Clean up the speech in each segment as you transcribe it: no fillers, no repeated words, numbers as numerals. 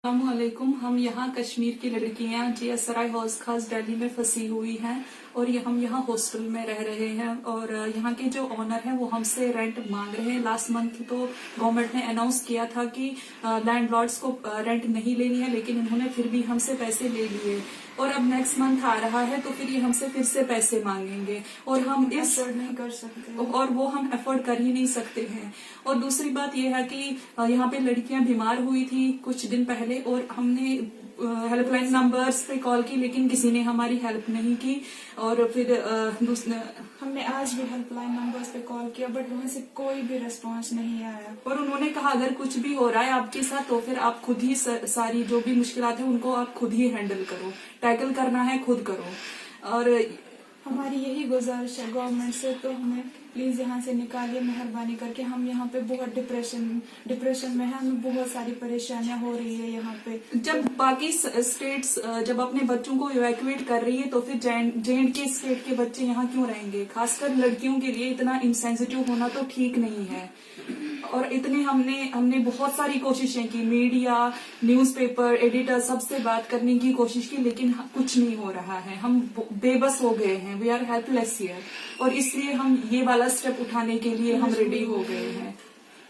अस्सलामुअलैकुम। हम यहाँ कश्मीर की लड़कियाँ जीएसराय हौज खास दिल्ली में फंसी हुई हैं और हम यहाँ हॉस्टल में रह रहे हैं और यहाँ के जो ऑनर हैं वो हमसे रेंट मांग रहे हैं। लास्ट मंथ तो गवर्नमेंट ने अनाउंस किया था कि लैंडलॉर्ड्स को रेंट नहीं लेनी है, लेकिन इन्होंने फिर भी हमसे पैसे ले लिए और अब नेक्स्ट मंथ आ रहा है तो फिर ये हमसे फिर से पैसे मांगेंगे और हम इस नहीं कर सकते और वो हम अफोर्ड कर ही नहीं सकते हैं। और दूसरी बात ये है कि यहाँ पे लड़कियां बीमार हुई थी कुछ दिन पहले और हमने हेल्पलाइन नंबर्स पे कॉल की, लेकिन किसी ने हमारी हेल्प नहीं की। और फिर हमने आज भी हेल्पलाइन नंबर्स पे कॉल किया बट वहाँ से कोई भी रिस्पांस नहीं आया। और उन्होंने कहा अगर कुछ भी हो रहा है आपके साथ तो फिर आप खुद ही सारी जो भी मुश्किलात है उनको आप खुद ही हैंडल करो, टैकल करना है खुद करो। और हमारी यही गुजारिश है गवर्नमेंट से, तो हमें प्लीज यहाँ से निकालिए मेहरबानी करके। हम यहाँ पे बहुत डिप्रेशन में है, हमें बहुत सारी परेशानियां हो रही है यहाँ पे। जब बाकी स्टेट्स जब अपने बच्चों को इवैक्यूएट कर रही है तो फिर जे.एंड.के स्टेट के बच्चे यहाँ क्यों रहेंगे? खासकर लड़कियों के लिए इतना इनसेंसिटिव होना तो ठीक नहीं है। और इतने हमने बहुत सारी कोशिशें की, मीडिया, न्यूज़पेपर, एडिटर सबसे बात करने की कोशिश की, लेकिन कुछ नहीं हो रहा है। हम बेबस हो गए हैं, वी आर हेल्पलेस हियर। और इसलिए हम ये वाला स्टेप उठाने के लिए हम रेडी हो गए हैं।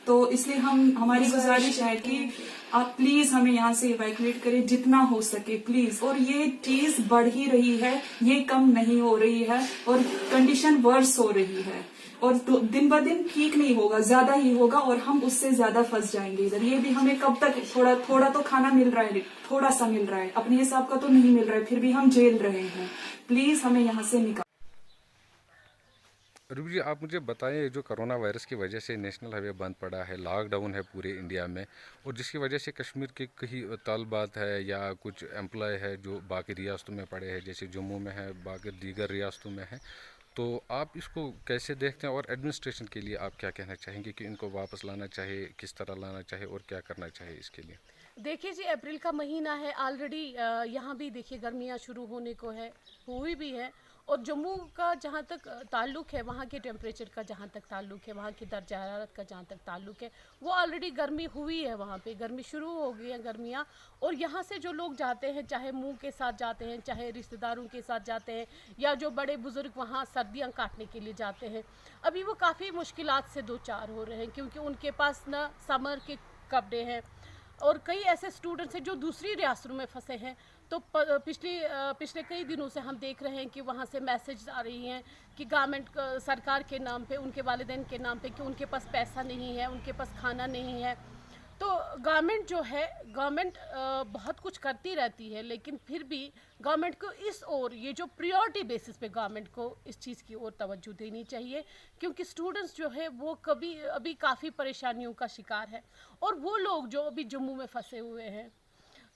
तो इसलिए हमारी गुजारिश है कि आप प्लीज हमें यहाँ से इवैक्यूएट करें जितना हो सके प्लीज। और ये चीज बढ़ ही रही है, ये कम नहीं हो रही है और कंडीशन वर्स हो रही है और तो दिन ब दिन ठीक नहीं होगा, ज्यादा ही होगा और हम उससे ज्यादा फंस जाएंगे इधर। ये भी हमें कब तक, थोड़ा तो खाना मिल रहा है, थोड़ा सा मिल रहा है, अपने हिसाब का तो नहीं मिल रहा है, फिर भी हम झेल रहे हैं। प्लीज हमें यहाँ से निकाल। रूबी जी, आप मुझे बताएं, जो कोरोना वायरस की वजह से नेशनल हाईवे बंद पड़ा है, लॉकडाउन है पूरे इंडिया में, और जिसकी वजह से कश्मीर के कई तलबात है या कुछ एम्प्लॉय है जो बाकी रियासतों में पड़े हैं, जैसे जम्मू में है, बाकी दीगर रियासतों में है, तो आप इसको कैसे देखते हैं? और एडमिनिस्ट्रेशन के लिए आप क्या कहना चाहेंगे कि इनको वापस लाना चाहिए, किस तरह लाना चाहिए और क्या करना चाहिए इसके लिए? देखिए जी, अप्रैल का महीना है, ऑलरेडी यहाँ भी देखिए गर्मियाँ शुरू होने को है, हुई भी है। और जम्मू का जहाँ तक ताल्लुक़ है, वहाँ के टेम्परेचर का जहाँ तक ताल्लुक़ है, वहाँ की दर्जा हरारत का जहाँ तक ताल्लुक़ है, वो ऑलरेडी गर्मी हुई है, वहाँ पे गर्मी शुरू हो गई है गर्मियाँ। और यहाँ से जो लोग जाते हैं, चाहे मुँह के साथ जाते हैं, चाहे रिश्तेदारों के साथ जाते हैं, या जो बड़े बुज़ुर्ग वहाँ सर्दियाँ काटने के लिए जाते हैं, अभी वो काफ़ी मुश्किलात से दो चार हो रहे हैं, क्योंकि उनके पास ना समर के कपड़े हैं। और कई ऐसे स्टूडेंट्स हैं जो दूसरी रियासतों में फंसे हैं। तो पिछले कई दिनों से हम देख रहे हैं कि वहाँ से मैसेज आ रही हैं कि गवर्नमेंट सरकार के नाम पे, उनके वालिदैन के नाम पे, कि उनके पास पैसा नहीं है, उनके पास खाना नहीं है। तो गवर्नमेंट जो है, गवर्नमेंट बहुत कुछ करती रहती है, लेकिन फिर भी गवर्नमेंट को इस ओर, ये जो प्रायोरिटी बेसिस पे गवर्नमेंट को इस चीज़ की ओर तवज्जो देनी चाहिए, क्योंकि स्टूडेंट्स जो है वो अभी काफ़ी परेशानियों का शिकार है। और वो लोग जो अभी जम्मू में फंसे हुए हैं,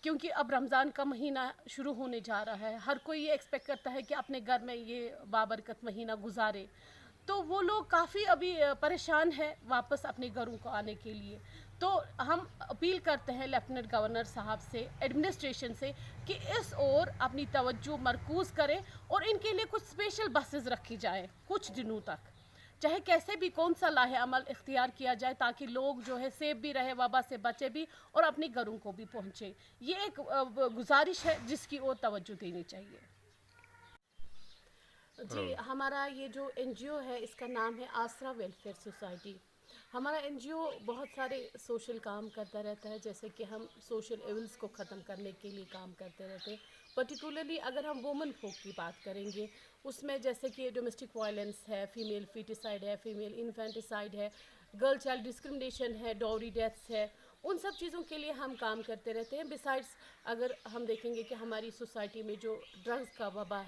क्योंकि अब रमज़ान का महीना शुरू होने जा रहा है, हर कोई ये एक्सपेक्ट करता है कि अपने घर में ये बाबरकत महीना गुजारे, तो वो लोग काफ़ी अभी परेशान है वापस अपने घरों को आने के लिए। तो हम अपील करते हैं लेफ्टिनेंट गवर्नर साहब से, एडमिनिस्ट्रेशन से, कि इस ओर अपनी तवज्जो मरकूज़ करें और इनके लिए कुछ स्पेशल बसेस रखी जाएँ कुछ दिनों तक, चाहे कैसे भी कौन सा लाहे अमल इख्तियार किया जाए, ताकि लोग जो है सेफ भी रहे, वबा से बचे भी और अपने घरों को भी पहुँचे। ये एक गुजारिश है जिसकी ओर तवज्जो देनी चाहिए। जी, हमारा ये जो एनजीओ है, इसका नाम है आसरा वेलफेयर सोसाइटी। हमारा एनजीओ बहुत सारे सोशल काम करता रहता है, जैसे कि हम सोशल एविल्स को ख़त्म करने के लिए काम करते रहते हैं। पर्टिकुलरली अगर हम वुमेन फोक की बात करेंगे, उसमें जैसे कि डोमेस्टिक वायलेंस है, फीमेल फीटिसाइड है, फीमेल इन्फेंटिसाइड है, गर्ल चाइल्ड डिस्क्रिमिनेशन है, डॉरी डेथ्स है, उन सब चीज़ों के लिए हम काम करते रहते हैं। बिसाइड्स अगर हम देखेंगे कि हमारी सोसाइटी में जो ड्रग्स का वबा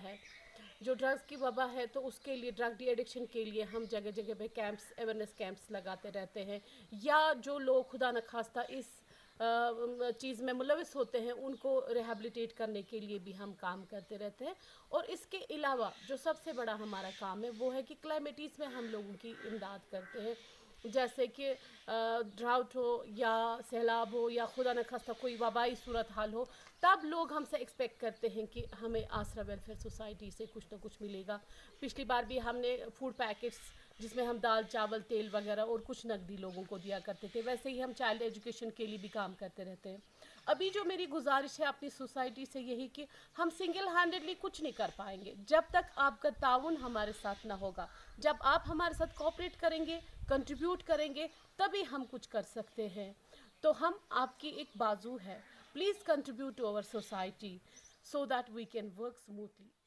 है, तो उसके लिए, ड्रग डी एडिक्शन के लिए हम जगह जगह पे कैंप्स, अवेयरनेस कैंप्स लगाते रहते हैं। या जो लोग खुदा न खास्ता इस चीज़ में मुलविस होते हैं, उनको रिहेबिलिटेट करने के लिए भी हम काम करते रहते हैं। और इसके अलावा जो सबसे बड़ा हमारा काम है वो है कि क्लाइमेटीज़ में हम लोगों की इमदाद करते हैं, जैसे कि ड्राउट हो या सैलाब हो या खुदा न खास्ता कोई वबाई सूरत हाल हो, तब लोग हमसे एक्सपेक्ट करते हैं कि हमें आसरा वेलफेयर सोसाइटी से कुछ ना कुछ मिलेगा। पिछली बार भी हमने फूड पैकेट्स, जिसमें हम दाल, चावल, तेल वगैरह और कुछ नकदी लोगों को दिया करते थे, वैसे ही हम चाइल्ड एजुकेशन के लिए भी काम करते रहते हैं। अभी जो मेरी गुजारिश है अपनी सोसाइटी से यही कि हम सिंगल हैंडेडली कुछ नहीं कर पाएंगे जब तक आपका ताउन हमारे साथ ना होगा। जब आप हमारे साथ कोऑपरेट करेंगे, कंट्रीब्यूट करेंगे, तभी हम कुछ कर सकते हैं। तो हम आपकी एक बाजू है। Please contribute to our society so that we can work smoothly.